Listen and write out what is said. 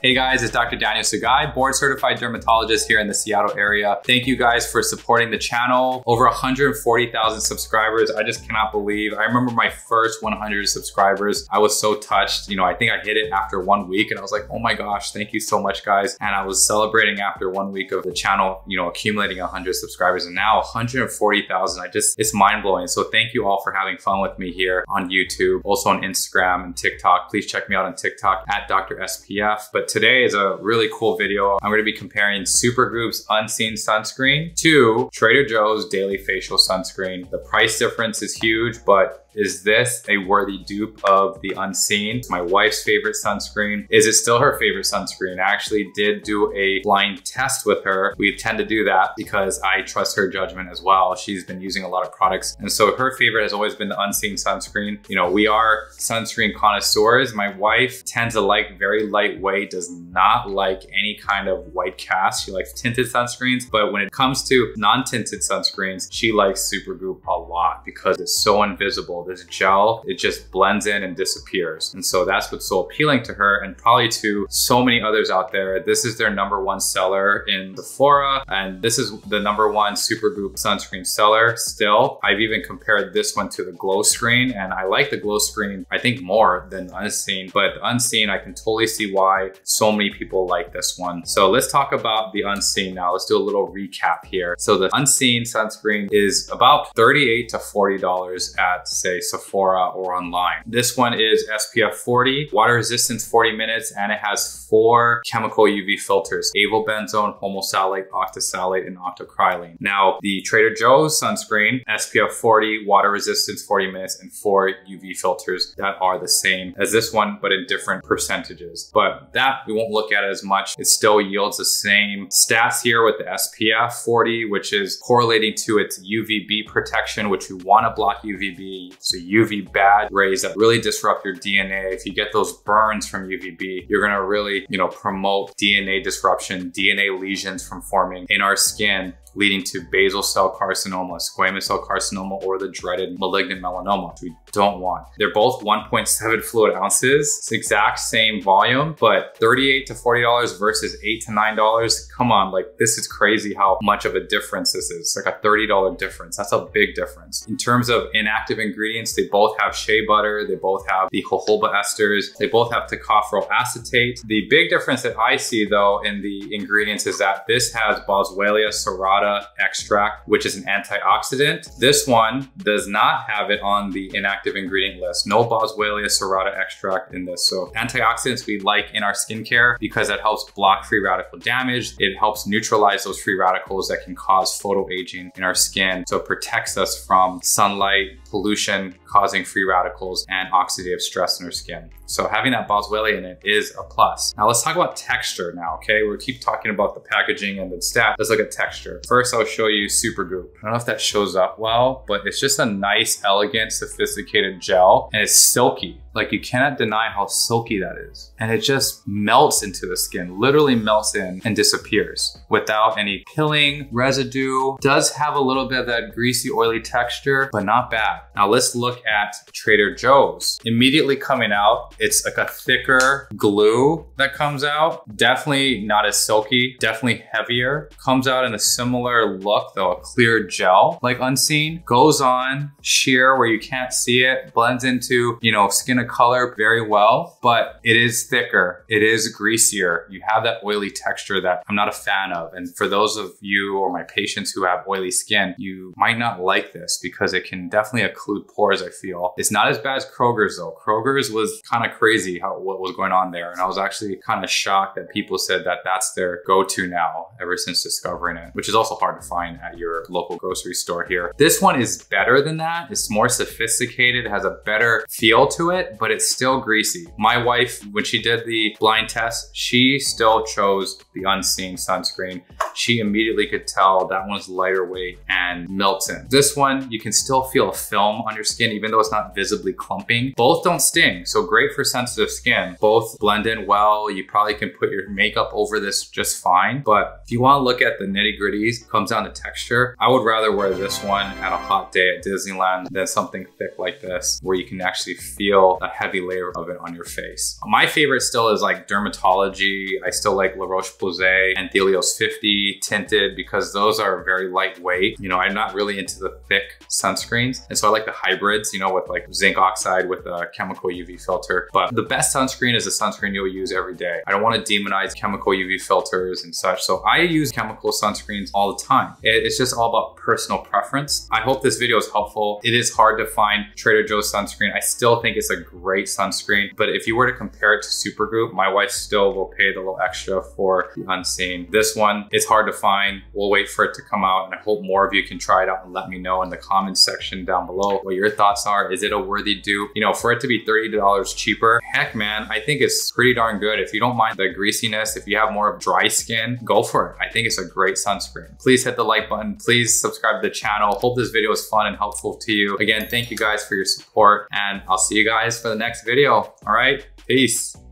Hey guys, it's Dr. Daniel Sugai, board certified dermatologist here in the Seattle area. Thank you guys for supporting the channel. Over 140,000 subscribers. I just cannot believe. I remember my first 100 subscribers. I was so touched. I think I hit it after 1 week and I was like, oh my gosh, thank you so much guys. And I was celebrating after 1 week of the channel, accumulating 100 subscribers, and now 140,000. It's mind blowing. So thank you all for having fun with me here on YouTube, also on Instagram and TikTok. Please check me out on TikTok at Dr. SPF. But today is a really cool video. I'm going to be comparing Supergoop's Unseen Sunscreen to Trader Joe's Daily Facial Sunscreen. The price difference is huge, but is this a worthy dupe of the Unseen? It's my wife's favorite sunscreen. Is it still her favorite sunscreen? I actually did do a blind test with her. We tend to do that because I trust her judgment as well. She's been using a lot of products. And so her favorite has always been the Unseen sunscreen. We are sunscreen connoisseurs. My wife tends to like very lightweight, does not like any kind of white cast. She likes tinted sunscreens. But when it comes to non-tinted sunscreens, she likes Supergoop a lot because it's so invisible. This gel, it just blends in and disappears. And so that's what's so appealing to her and probably to so many others out there. This is their #1 seller in Sephora, and this is the #1 Supergoop sunscreen seller still. I've even compared this one to the Glow Screen, and I like the Glow Screen, I think, more than the Unseen, but the Unseen, I can totally see why so many people like this one. So let's talk about the Unseen now. Let's do a little recap here. So the Unseen sunscreen is about $38 to $40 at, say, Sephora or online. This one is SPF 40, water resistance 40 minutes, and it has 4 chemical UV filters: avobenzone, homosalate, octosalate, and octocrylene. Now, the Trader Joe's sunscreen, SPF 40, water resistance 40 minutes, and 4 UV filters that are the same as this one, but in different percentages. But that we won't look at as much. It still yields the same stats here with the SPF 40, which is correlating to its UVB protection, which we want to block UVB. So UV bad rays that really disrupt your DNA. If you get those burns from UVB, you're gonna really, promote DNA disruption, DNA lesions from forming in our skin, leading to basal cell carcinoma, squamous cell carcinoma, or the dreaded malignant melanoma, which we don't want. They're both 1.7 fluid ounces. It's the exact same volume, but $38 to $40 versus $8 to $9. Come on, this is crazy how much of a difference this is. It's like a $30 difference. That's a big difference. In terms of inactive ingredients, they both have shea butter, they both have the jojoba esters, they both have tocopherol acetate. The big difference that I see though in the ingredients is that this has Boswellia serrata extract, which is an antioxidant. This one does not have it on the inactive ingredient list. No Boswellia serrata extract in this. So antioxidants we like in our skincare because that helps block free radical damage. It helps neutralize those free radicals that can cause photoaging in our skin. So it protects us from sunlight, pollution causing free radicals, and oxidative stress in our skin. So having that Boswellia in it is a plus. Now let's talk about texture now, okay? We'll keep talking about the packaging and the stats. Let's look at texture. First, I'll show you Supergoop. I don't know if that shows up well, but it's just a nice, elegant, sophisticated gel, and it's silky. You cannot deny how silky that is. And it just melts into the skin, literally melts in and disappears without any pilling, residue. Does have a little bit of that greasy, oily texture, but not bad. Now let's look at Trader Joe's. Immediately coming out, it's like a thicker glue that comes out. Definitely not as silky, definitely heavier. Comes out in a similar look though, a clear gel like Unseen. Goes on sheer where you can't see it, blends into, skin of color very well, but it is thicker. It is greasier. You have that oily texture that I'm not a fan of. And for those of you or my patients who have oily skin, you might not like this because it can definitely occlude pores, I feel. It's not as bad as Kroger's though. Kroger's was kind of crazy what was going on there. And I was actually kind of shocked that people said that that's their go-to now ever since discovering it, which is also hard to find at your local grocery store here. This one is better than that. It's more sophisticated, has a better feel to it, but it's still greasy. My wife, when she did the blind test, she still chose the Unseen sunscreen. She immediately could tell that one's lighter weight and melts in. This one, you can still feel a film on your skin, even though it's not visibly clumping. Both don't sting, so great for sensitive skin. Both blend in well. You probably can put your makeup over this just fine. But if you want to look at the nitty gritties these. Comes down to texture. I would rather wear this one at a hot day at Disneyland than something thick like this, where you can actually feel a heavy layer of it on your face. My favorite still is like Dermatology. I still like La Roche-Posay Anthelios 50 tinted, because those are very lightweight. You know, I'm not really into the thick sunscreens. And so I like the hybrids, you know, with like zinc oxide with a chemical UV filter. But the best sunscreen is a sunscreen you'll use every day. I don't want to demonize chemical UV filters and such. So I use chemical sunscreens all the time. It's just all about personal preference. I hope this video is helpful. It is hard to find Trader Joe's sunscreen. I still think it's a great sunscreen, but if you were to compare it to Supergoop, my wife still will pay the little extra for the unseen. This one, it's hard to find. We'll wait for it to come out, and I hope more of you can try it out and let me know in the comments section down below what your thoughts are. Is it a worthy dupe? You know, for it to be $30 cheaper, heck man, I think it's pretty darn good. If you don't mind the greasiness, if you have more of dry skin, go for it. I think it's a great sunscreen. Please hit the like button. Please subscribe to the channel. Hope this video was fun and helpful to you. Again, thank you guys for your support, and I'll see you guys for the next video. All right, peace.